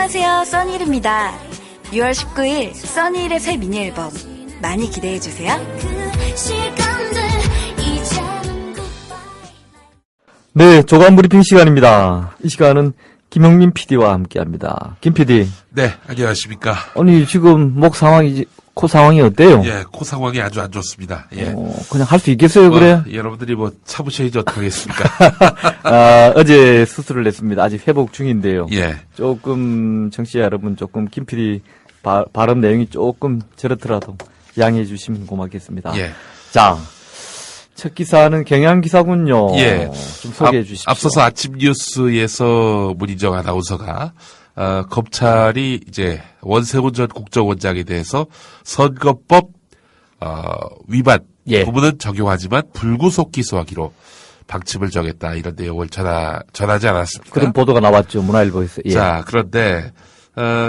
안녕하세요, 써니일입니다. 6월 19일 써니일의 새 미니 앨범 많이 기대해 주세요. 네, 조간 브리핑 시간입니다. 이 시간은 김영민 PD와 함께합니다. 김 PD. 네, 안녕하십니까. 아니 지금 목 상황이 코 상황이 어때요? 예, 코 상황이 아주 안 좋습니다. 예. 그냥 할 수 있겠어요, 그래? 여러분들이 참으셔야지 어떡하겠습니까? 어제 수술을 했습니다. 아직 회복 중인데요. 예. 조금 청취자 여러분 조금 김 PD 발음 내용이 조금 저렇더라도 양해해 주시면 고맙겠습니다. 예. 자, 첫 기사는 경향 기사군요. 예. 좀 소개해 주십시오. 앞서서 아침 뉴스에서 문희정 아나운서가 검찰이 이제 원세훈 전 국정원장에 대해서 선거법 위반 예. 부분은 적용하지만 불구속 기소하기로 방침을 정했다, 이런 내용을 전하지 않았습니까? 그런 보도가 나왔죠, 문화일보에서. 예. 자, 그런데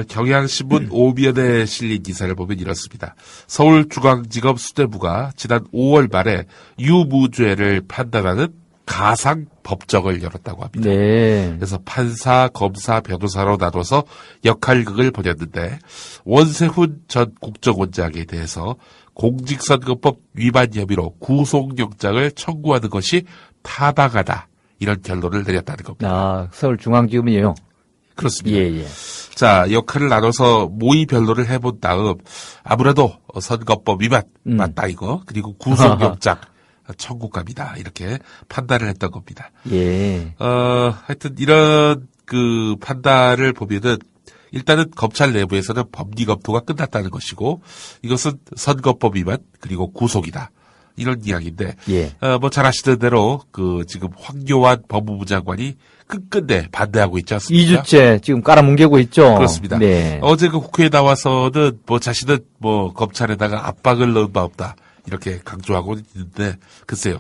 경향신문 오면에 실린 기사를 보면 이렇습니다. 서울중앙지검 수뇌부가 지난 5월 말에 유무죄를 판단하는 가상 법정을 열었다고 합니다. 네. 그래서 판사, 검사, 변호사로 나눠서 역할극을 벌였는데 원세훈 전 국정원장에 대해서 공직선거법 위반 혐의로 구속영장을 청구하는 것이 타당하다, 이런 결론을 내렸다는 겁니다. 아, 서울중앙지검이에요. 그렇습니다. 예, 예. 자, 역할을 나눠서 모의 변론을 해본 다음 아무래도 선거법 위반 맞다 이거, 그리고 구속영장 청구감이다, 이렇게 판단을 했던 겁니다. 예. 하여튼 이런 그 판단을 보면은 일단은 검찰 내부에서는 법리 검토가 끝났다는 것이고 이것은 선거법 위반 그리고 구속이다, 이런 이야기인데, 예. 잘 아시는 대로 지금 황교안 법무부 장관이 끝끝내 반대하고 있지 않습니까? 2주째 지금 깔아뭉개고 있죠. 그렇습니다. 네. 어제 국회에 나와서는 자신은 검찰에다가 압박을 넣은 바 없다, 이렇게 강조하고 있는데, 글쎄요,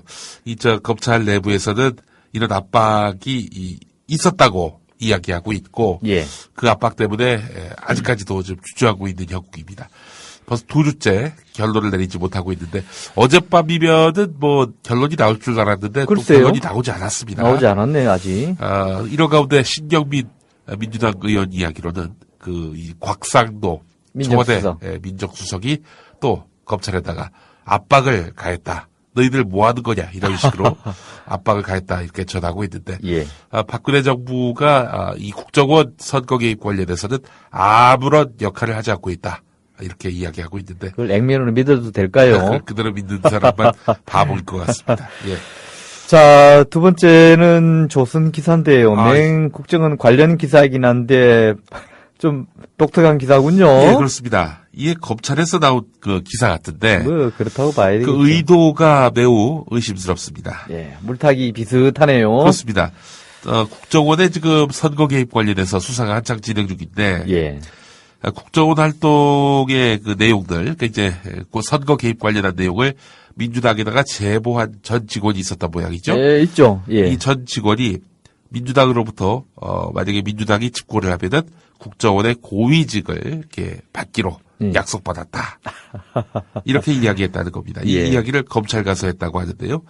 검찰 내부에서는 이런 압박이 있었다고 이야기하고 있고, 예. 그 압박 때문에 아직까지도 좀 주저하고 있는 형국입니다. 벌써 2주째 결론을 내리지 못하고 있는데, 어젯밤이면은 결론이 나올 줄 알았는데, 글쎄요. 또 결론이 나오지 않았습니다. 나오지 않았네요, 아직. 이런 가운데 신경민 민주당 의원 이야기로는 이 곽상도 청와대 민정수석이 또 검찰에다가 압박을 가했다, 너희들 뭐 하는 거냐, 이런 식으로 압박을 가했다, 이렇게 전하고 있는데, 예. 박근혜 정부가 이 국정원 선거 개입 관련해서는 아무런 역할을 하지 않고 있다, 이렇게 이야기하고 있는데, 그걸 액면으로 믿어도 될까요? 그대로 믿는 사람만 바보일 것 같습니다. 예. 자, 두 번째는 조선 기사인데요. 국정원 관련 기사이긴 한데 좀 독특한 기사군요. 예, 그렇습니다. 이게 검찰에서 나온 기사 같은데, 그렇다고 봐야 되겠죠. 그 의도가 매우 의심스럽습니다. 예, 물타기 비슷하네요. 그렇습니다. 국정원의 지금 선거 개입 관련해서 수사가 한창 진행 중인데, 예. 국정원 활동의 그 내용들, 이제 그 선거 개입 관련한 내용을 민주당에다가 제보한 전 직원이 있었던 모양이죠. 예, 있죠. 예. 이 전 직원이 민주당으로부터 만약에 민주당이 집권을 하면은 국정원의 고위직을 이렇게 받기로 약속받았다, 이렇게 이야기했다는 겁니다. 이 예. 이야기를 검찰 가서 했다고 하는데요.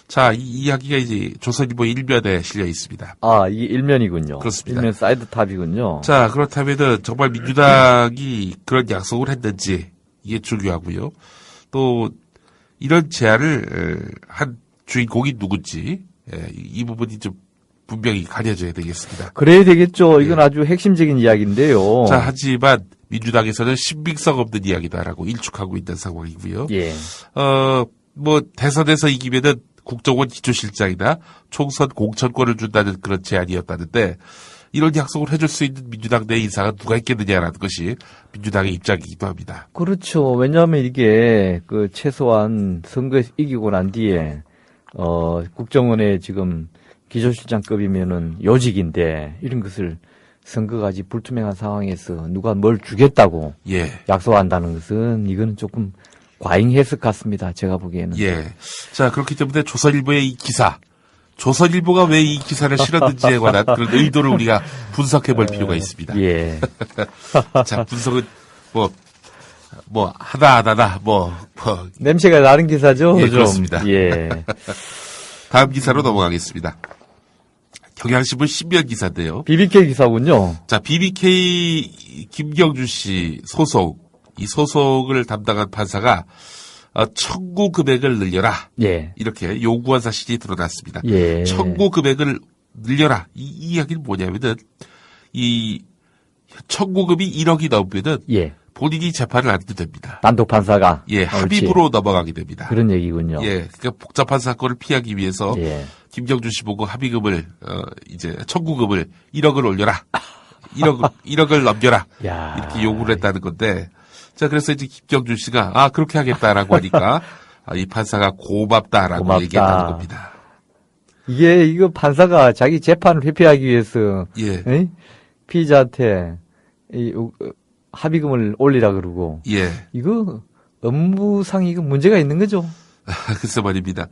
자, 이 이야기가 이제 조선일보 1면에 실려 있습니다. 아, 이게 일면이군요. 그렇습니다. 일면 사이드 탑이군요. 자, 그렇다면은 정말 민주당이 그런 약속을 했는지, 이게 중요하고요. 또 이런 제안을 한 주인공이 누군지, 이 부분이 좀 분명히 가려져야 되겠습니다. 그래야 되겠죠. 이건 아주 핵심적인 이야기인데요. 자, 하지만 민주당에서는 신빙성 없는 이야기다라고 일축하고 있는 상황이고요. 예. 대선에서 이기면은 국정원 기초실장이나 총선 공천권을 준다는 그런 제안이었다는데, 이런 약속을 해줄 수 있는 민주당 내 인사가 누가 있겠느냐라는 것이 민주당의 입장이기도 합니다. 그렇죠. 왜냐하면 이게 최소한 선거에서 이기고 난 뒤에 국정원에 지금 기초실장급이면은 요직인데, 이런 것을 선거가 아직 불투명한 상황에서 누가 뭘 주겠다고 약속한다는 것은 이거는 조금 과잉 해석 같습니다. 제가 보기에는. 예. 자, 그렇기 때문에 조선일보의 이 기사, 조선일보가 왜 이 기사를 실었는지에 관한 그런 의도를 우리가 분석해 볼 필요가 있습니다. 예. 자, 분석은 하나하나 냄새가 나는 기사죠? 예, 좀. 그렇습니다. 예. 다음 기사로 넘어가겠습니다. 경향신문 신면 기사인데요. BBK 기사군요. 자, BBK 김경주 씨 소속, 이 소속을 담당한 판사가 청구 금액을 늘려라. 예. 이렇게 요구한 사실이 드러났습니다. 예. 청구 금액을 늘려라. 이 이야기는 뭐냐면은 이 청구금이 1억이 넘으면은 예. 본인이 재판을 안 해도 됩니다. 단독 판사가. 예, 옳지. 합의부로 넘어가게 됩니다. 그런 얘기군요. 예, 그러니까 복잡한 사건을 피하기 위해서 예. 김경준 씨 보고 합의금을 이제 청구금을 1억을 올려라. 1억을 넘겨라. 야. 이렇게 요구를 했다는 건데, 자, 그래서 이제 김경준 씨가 그렇게 하겠다라고 하니까 이 판사가 고맙다라고 고맙다. 얘기했다는 겁니다. 이거 판사가 자기 재판을 회피하기 위해서 예. 에이? 피의자한테 합의금을 올리라 그러고 예. 이거 업무상 이거 문제가 있는 거죠? 글쎄 말입니다.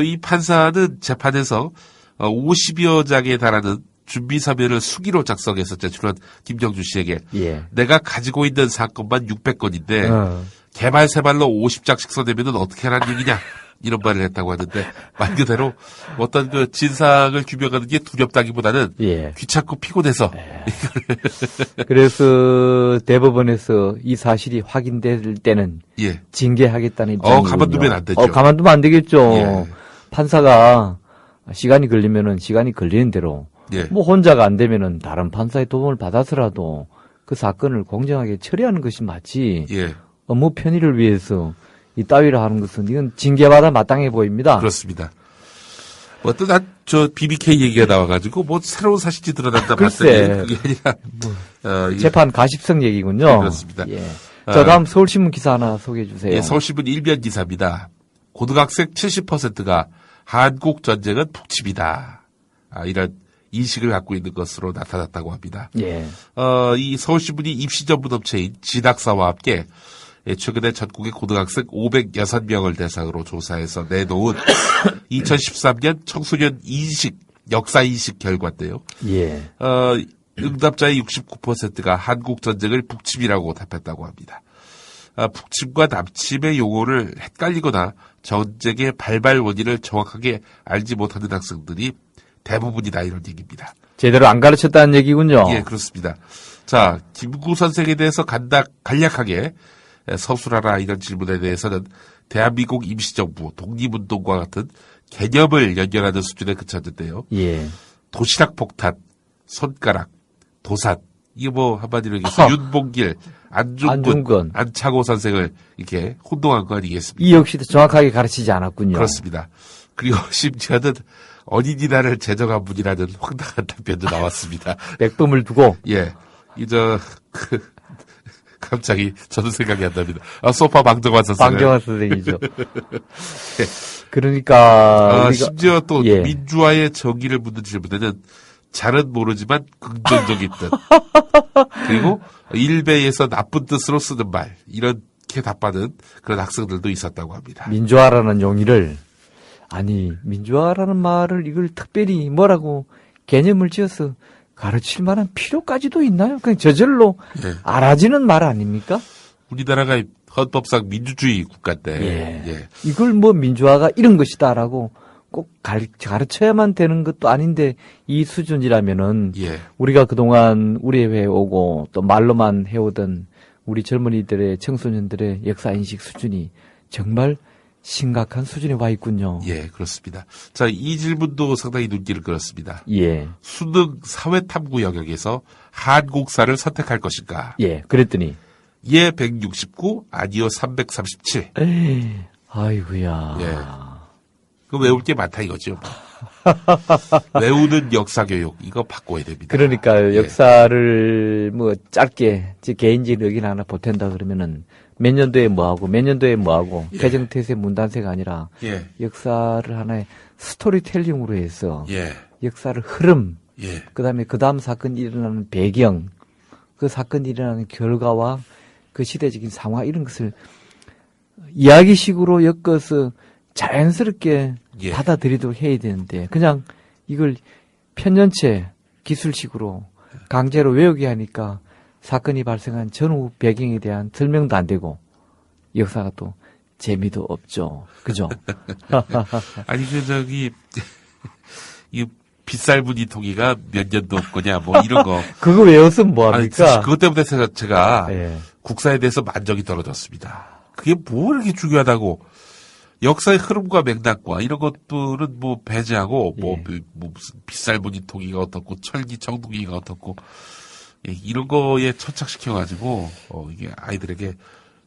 이 판사는 재판에서 50여 장에 달하는 준비서면을 수기로 작성해서 제출한 김경준 씨에게 예. 내가 가지고 있는 사건만 600건인데 개발세발로 50장씩 써내면은 어떻게 하라는 얘기냐 이런 말을 했다고 하는데 말 그대로 어떤 진상을 규명하는 게 두렵다기보다는 예. 귀찮고 피곤해서 그래서 대법원에서 이 사실이 확인될 때는 예. 징계하겠다는 입장이군요. 가만두면 안 되죠. 가만두면 안 되겠죠. 예. 판사가 시간이 걸리면은 시간이 걸리는 대로 예. 뭐 혼자가 안 되면은 다른 판사의 도움을 받아서라도 그 사건을 공정하게 처리하는 것이 맞지. 예. 업무 편의를 위해서 이 따위를 하는 것은 이건 징계받아 마땅해 보입니다. 그렇습니다. 어떤 BBK 얘기가 나와가지고 뭐 새로운 사실이 드러난다 글쎄. 봤더니 그게 아니라 이게 재판 가십성 얘기군요. 네, 그렇습니다. 예. 자, 다음 서울신문 기사 하나 소개해 주세요. 예, 서울신문 일면 기사입니다. 고등학생 70%가 한국 전쟁은 북침이다. 이런 인식을 갖고 있는 것으로 나타났다고 합니다. 예. 이 서울신문이 입시 전문 업체인 진학사와 함께 최근에 전국의 고등학생 506명을 대상으로 조사해서 내놓은 2013년 청소년 역사인식 결과인데요. 예. 응답자의 69%가 한국 전쟁을 북침이라고 답했다고 합니다. 북침과 남침의 용어를 헷갈리거나 전쟁의 발발 원인을 정확하게 알지 못하는 학생들이 대부분이다 이런 얘기입니다. 제대로 안 가르쳤다는 얘기군요. 예, 그렇습니다. 자, 김구 선생에 대해서 간략하게 서술하라 이런 질문에 대해서는 대한민국 임시정부, 독립운동과 같은 개념을 연결하는 수준에 그쳤는데요. 예. 도시락 폭탄, 손가락, 도산, 이게 뭐 한마디로 얘기해서 윤봉길, 안중근, 안창호 선생을 이렇게 혼동한 거 아니겠습니까? 이 역시도 정확하게 가르치지 않았군요. 그렇습니다. 그리고 심지어는 어린이날을 제정한 분이라는 황당한 답변도 나왔습니다. 백범을 두고. 예. 갑자기 저도 생각이 안 납니다. 소파 방정환 선생. 방정환 선생이죠. 그러니까. 심지어 또 민주화의 정의를 묻는 질문에는 잘은 모르지만 긍정적인 뜻. 그리고 일베에서 나쁜 뜻으로 쓰는 말. 이렇게 답하는 그런 학생들도 있었다고 합니다. 민주화라는 용의를, 민주화라는 말을 이걸 특별히 뭐라고 개념을 지어서 가르칠 만한 필요까지도 있나요? 그냥 저절로 알아지는 말 아닙니까? 우리나라가 헌법상 민주주의 국가인데 이걸 뭐 민주화가 이런 것이다라고 꼭 가르쳐야만 되는 것도 아닌데 이 수준이라면은 우리가 그동안 우리회 오고 또 말로만 해오던 우리 젊은이들의 청소년들의 역사인식 수준이 정말 심각한 수준에 와 있군요. 예, 그렇습니다. 자, 이 질문도 상당히 눈길을 끌었습니다. 예. 수능 사회탐구 영역에서 한국사를 선택할 것인가? 예, 그랬더니. 예, 169, 아니요, 337. 아이고야. 예. 그럼 외울 게 많다 이거죠. 외우는 역사교육, 이거 바꿔야 됩니다. 그러니까요. 역사를 뭐 짧게 개인적인 의견 하나 보탠다 그러면은 몇 년도에 뭐하고 몇 년도에 뭐하고 개정태세 문단세가 아니라 역사를 하나의 스토리텔링으로 해서 역사를 흐름 그다음에 그 다음 사건이 일어나는 배경 그 사건이 일어나는 결과와 그 시대적인 상황 이런 것을 이야기식으로 엮어서 자연스럽게 받아들이도록 해야 되는데 그냥 이걸 편연체 기술식으로 강제로 외우게 하니까 사건이 발생한 전후 배경에 대한 설명도 안 되고 역사가 또 재미도 없죠. 그죠? 아니 이 빗살무늬 통이가 몇 년도 거냐, 뭐 이런 거. 그거 외웠으면 아니, 뭐합니까? 사실 그것 때문에 제가 예. 국사에 대해서 만족이 떨어졌습니다. 그게 뭐 이렇게 중요하다고. 역사의 흐름과 맥락과 이런 것들은 뭐 배제하고, 뭐 무슨 빗살무늬 통이가 어떻고, 철기 청둥이가 어떻고, 예, 이런 거에 천착시켜가지고, 이게 아이들에게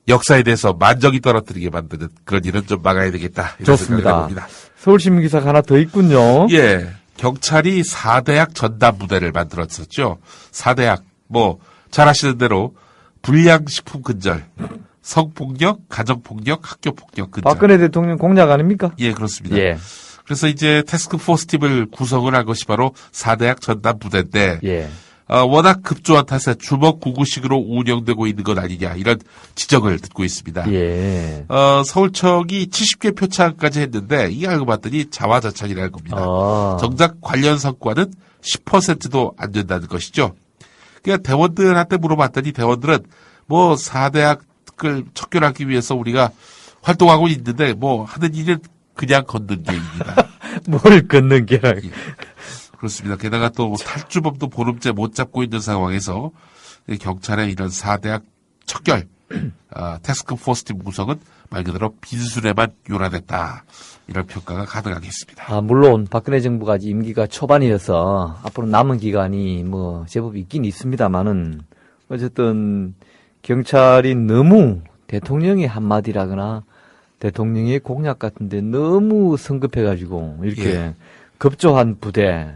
역사에 대해서 만족이 떨어뜨리게 만드는 그런 일은 좀 막아야 되겠다. 이런 생각을 좋습니다. 해봅니다. 서울신문 기사가 하나 더 있군요. 예. 경찰이 4대학 전담 부대를 만들었었죠. 4대학, 뭐, 잘 아시는 대로, 불량식품 근절, 성폭력, 가정폭력, 학교폭력 근절. 박근혜 대통령 공약 아닙니까? 예, 그렇습니다. 예. 그래서 이제 태스크포스 팀을 구성을 한 것이 바로 4대학 전담 부대인데, 예. 워낙 급조한 탓에 주먹구구식으로 운영되고 있는 것 아니냐, 이런 지적을 듣고 있습니다. 예. 서울청이 70개 표창까지 했는데, 이게 알고 봤더니 자화자찬이라는 겁니다. 정작 관련 성과는 10%도 안 된다는 것이죠. 그러니까 대원들한테 물어봤더니 대원들은 뭐 4대학을 척결하기 위해서 우리가 활동하고 있는데 뭐 하는 일은 그냥 걷는 게입니다. 뭘 걷는 게라. 예. 그렇습니다. 게다가 또 탈주범도 보름째 못 잡고 있는 상황에서 경찰의 이런 4대학 척결, 태스크포스팀 구성은 말 그대로 빈순에만 요란했다. 이런 평가가 가능하겠습니다. 물론 박근혜 정부가 아직 임기가 초반이어서 앞으로 남은 기간이 뭐 제법 있긴 있습니다만은 어쨌든 경찰이 너무 대통령의 한마디라거나 대통령의 공약 같은데 너무 성급해가지고 이렇게 급조한 부대,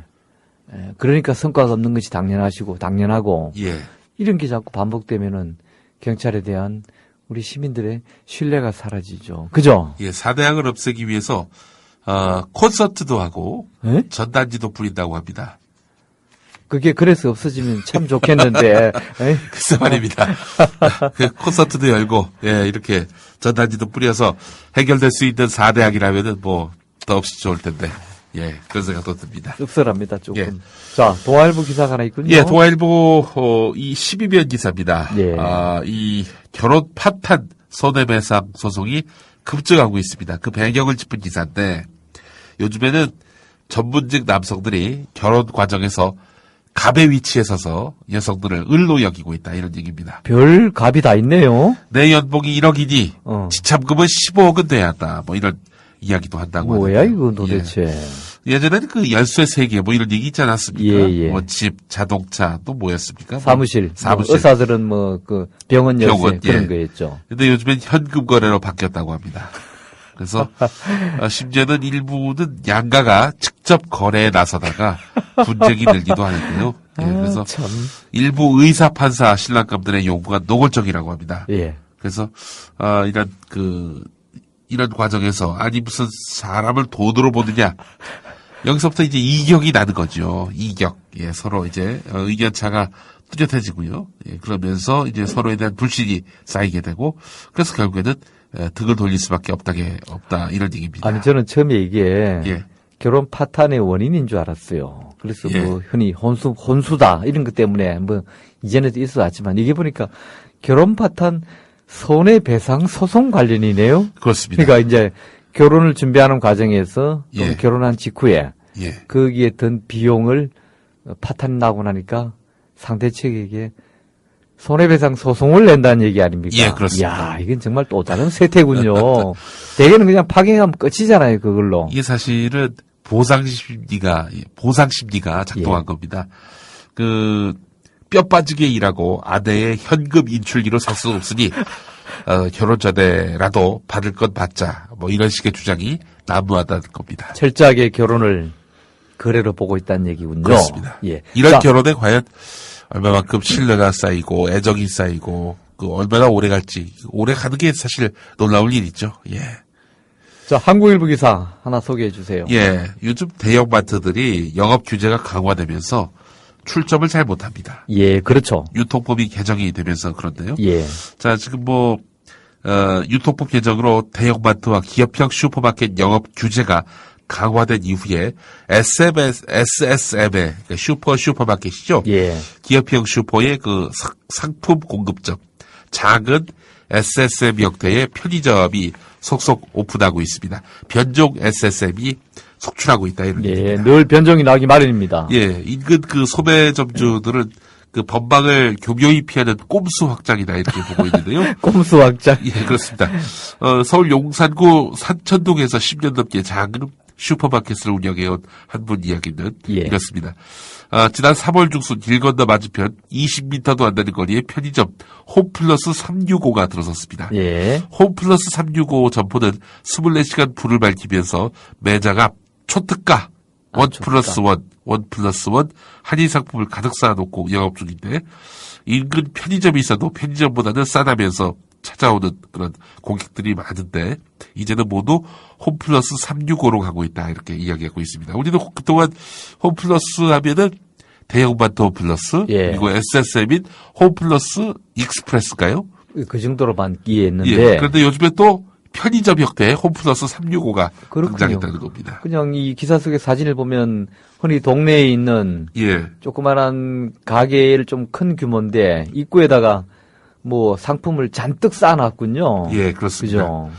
그러니까 성과가 없는 것이 당연하고 예. 이런 게 자꾸 반복되면은 경찰에 대한 우리 시민들의 신뢰가 사라지죠. 그죠? 예, 4대학을 없애기 위해서 콘서트도 하고 에? 전단지도 뿌린다고 합니다. 그게 그래서 없어지면 참 좋겠는데. 에이? 글쎄 말입니다. 그 콘서트도 열고 예, 이렇게 전단지도 뿌려서 해결될 수 있는 4대학이라면은 뭐 더없이 좋을 텐데. 예, 그런 생각도 듭니다. 씁쓸합니다, 조금. 예. 자, 동아일보 기사가 하나 있군요. 예, 동아일보 이 12면 기사입니다. 예. 이 결혼 파탄 손해배상 소송이 급증하고 있습니다. 그 배경을 짚은 기사인데 요즘에는 전문직 남성들이 결혼 과정에서 갑의 위치에 서서 여성들을 을로 여기고 있다 이런 얘기입니다. 별 값이 다 있네요. 내 연봉이 1억이니 지참금은 15억은 돼야 한다. 뭐 이런 이야기도 한다고 뭐야 하는데요. 이건 도대체. 예전에는 그 열쇠 3개 뭐 이런 얘기 있지 않았습니까? 예. 뭐 집, 자동차 또 뭐였습니까? 사무실. 사무실. 뭐 의사들은 뭐 그 병원 열쇠 병원, 그런 예. 거였죠. 근데 요즘엔 현금 거래로 바뀌었다고 합니다. 그래서 심지어는 일부는 양가가 직접 거래에 나서다가 분쟁이 늘기도 하는데요. 예, 그래서 참. 일부 의사, 판사, 신랑감들의 요구가 노골적이라고 합니다. 예. 그래서 이런 과정에서 아니 무슨 사람을 돈으로 보느냐 여기서부터 이제 이격이 나는 거죠. 이격. 예, 서로 이제 의견차가 뚜렷해지고요. 예, 그러면서 이제 서로에 대한 불신이 쌓이게 되고 그래서 결국에는 등을 돌릴 수밖에 없다 이런 얘기입니다. 아니 저는 처음에 이게 예. 결혼 파탄의 원인인 줄 알았어요. 그래서 예. 뭐 흔히 혼수다 이런 것 때문에 뭐 이전에도 있어 왔지만 이게 보니까 결혼 파탄 손해배상 소송 관련이네요. 그렇습니다. 그러니까 이제 결혼을 준비하는 과정에서 또 예. 결혼한 직후에 예. 거기에 든 비용을 파탄 나고 나니까 상대 측에게 손해배상 소송을 낸다는 얘기 아닙니까? 예, 그렇습니다. 이야, 이건 정말 또 다른 세태군요. 대개는 그냥 파행하면 끝이잖아요, 그걸로. 이게 사실은 보상심리가 작동한 예. 겁니다. 뼈 빠지게 일하고 아내의 현금 인출기로 살 수 없으니 결혼 전에라도 받을 건 받자. 뭐 이런 식의 주장이 난무하다는 겁니다. 철저하게 결혼을 거래로 보고 있다는 얘기군요. 그렇습니다. 예. 이런 자, 결혼에 과연 얼마만큼 신뢰가 쌓이고 애정이 쌓이고 얼마나 오래 갈지 오래 가는 게 사실 놀라울 일이죠. 예. 자, 한국일보 기사 하나 소개해 주세요. 예. 요즘 대형마트들이 영업 규제가 강화되면서 출점을 잘 못합니다. 예, 그렇죠. 유통법이 개정이 되면서 그런데요. 예. 자, 지금 유통법 개정으로 대형마트와 기업형 슈퍼마켓 영업 규제가 강화된 이후에 SSM의 그러니까 슈퍼마켓이죠. 예. 기업형 슈퍼의 상품 공급점, 작은 SSM 형태의 편의점이 속속 오픈하고 있습니다. 변종 SSM이 속출하고 있다 이런 예, 얘기입니다. 늘 변종이 나기 마련입니다. 예, 인근 그 소매점주들은 그 법망을 교묘히 피하는 꼼수 확장이다 이렇게 보고 있는데요. 꼼수 확장. 예, 그렇습니다. 서울 용산구 산천동에서 10년 넘게 작은 슈퍼마켓을 운영해온 한 분 이야기는 예. 이렇습니다. 지난 3월 중순 길 건너 맞은편 20m도 안 되는 거리에 편의점 홈플러스 365가 들어섰습니다. 예. 홈플러스 365 점포는 24시간 불을 밝히면서 매장 앞 초특가 원 플러스 원 플러스 원 한인 상품을 가득 쌓아놓고 영업 중인데 인근 편의점이 있어도 편의점보다는 싸다면서 찾아오는 그런 고객들이 많은데 이제는 모두 홈플러스 365로 가고 있다 이렇게 이야기하고 있습니다. 우리는 그동안 홈플러스 하면은 대형마트 홈플러스 예. 그리고 SSM인 홈플러스 익스프레스가요? 그 정도로만 이해했는데. 예. 그런데 요즘에 또 편의점 형태의 홈플러스 365가 그렇군요. 등장했다는 겁니다. 그냥 이 기사 속의 사진을 보면 흔히 동네에 있는 예. 조그만한 가게를 좀 큰 규모인데 입구에다가 뭐 상품을 잔뜩 쌓아놨군요. 예, 그렇습니다. 그죠?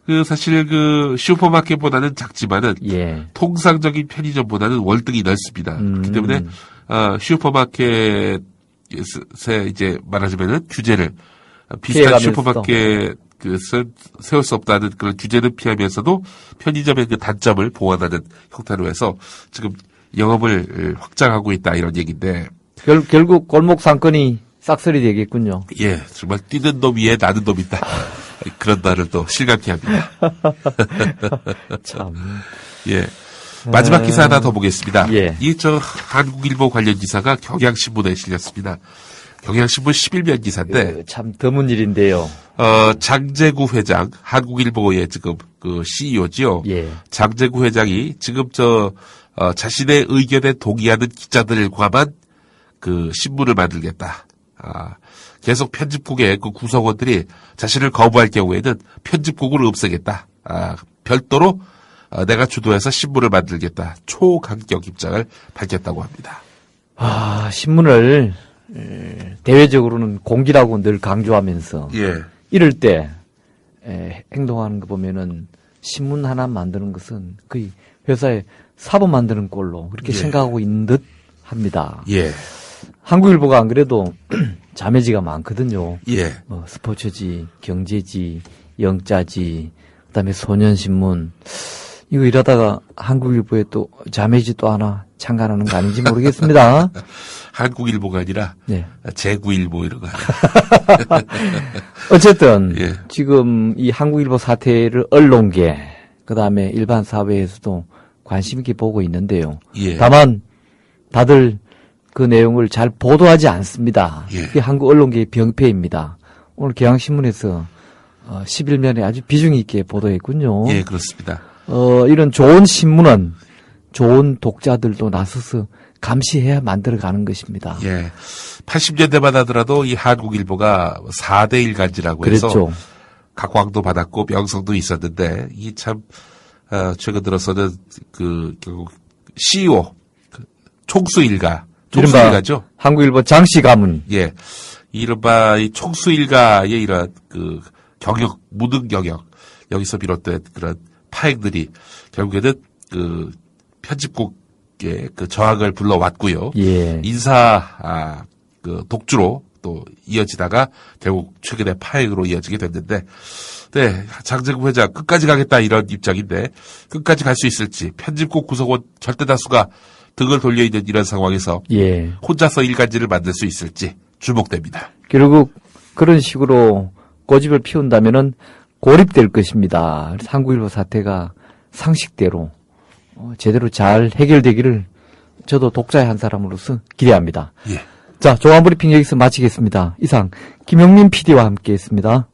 그 사실 그 슈퍼마켓보다는 작지만은 예. 통상적인 편의점보다는 월등히 넓습니다. 그렇기 때문에 슈퍼마켓에 이제 말하자면은 규제를 비슷한 피해가면서. 슈퍼마켓 세울 수 없다는 그런 규제는 피하면서도 편의점의 그 단점을 보완하는 형태로 해서 지금 영업을 확장하고 있다 이런 얘기인데 결국 골목 상권이 싹쓸이 되겠군요. 예 정말 뛰는 놈 위에 나는 놈 있다 그런 말을 또 실감케 합니다. 참. 예. 마지막 기사 하나 더 보겠습니다. 예. 이 한국일보 관련 기사가 경향신문에 실렸습니다. 경향신문 11면 기사인데 참 드문 일인데요. 장제구 회장 한국일보의 지금 그 CEO지요. 예. 장제구 회장이 지금 자신의 의견에 동의하는 기자들과만 그 신문을 만들겠다. 계속 편집국의 그 구성원들이 자신을 거부할 경우에는 편집국을 없애겠다. 별도로 내가 주도해서 신문을 만들겠다. 초강경 입장을 밝혔다고 합니다. 신문을 대외적으로는 공기라고 늘 강조하면서 예. 이럴 때 행동하는 거 보면은 신문 하나 만드는 것은 거의 회사에 사보 만드는 꼴로 그렇게 예. 생각하고 있는 듯 합니다. 예. 한국일보가 안 그래도 자매지가 많거든요. 예. 스포츠지, 경제지, 영자지, 그다음에 소년신문. 이거 이러다가 한국일보에 또 자매지 또 하나 창간하는 거 아닌지 모르겠습니다. 한국일보가 아니라 네. 제구일보 이런 거. 어쨌든 예. 지금 이 한국일보 사태를 언론계 그다음에 일반 사회에서도 관심 있게 보고 있는데요. 예. 다만 다들 그 내용을 잘 보도하지 않습니다. 예. 이게 한국 언론계의 병폐입니다. 오늘 경향신문에서 11면에 아주 비중 있게 보도했군요. 예, 그렇습니다. 이런 좋은 신문은 좋은 독자들도 나서서 감시해야 만들어가는 것입니다. 예. 80년대만 하더라도 이 한국일보가 4대 일간지라고 해서 그랬죠. 각광도 받았고 명성도 있었는데 이 참 최근 들어서는 결국 CEO 총수일가 이른바 총수일가죠. 한국일보 장씨 가문. 예. 이른바 이 총수일가의 이런 경영 무능 경영 여기서 비롯된 그런 파행들이 결국에는 편집국의 저항을 불러왔고요. 예. 인사 독주로 또 이어지다가 결국 최근에 파행으로 이어지게 됐는데, 네, 장제구 회장 끝까지 가겠다 이런 입장인데 끝까지 갈 수 있을지 편집국 구성원 절대 다수가 등을 돌려 있는 이런 상황에서 예. 혼자서 일간지를 만들 수 있을지 주목됩니다. 결국 그런 식으로 고집을 피운다면은 고립될 것입니다. 그래서 한국일보 사태가 상식대로 제대로 잘 해결되기를 저도 독자의 한 사람으로서 기대합니다. 예. 자, 종합브리핑 여기서 마치겠습니다. 이상 김영민 PD와 함께했습니다.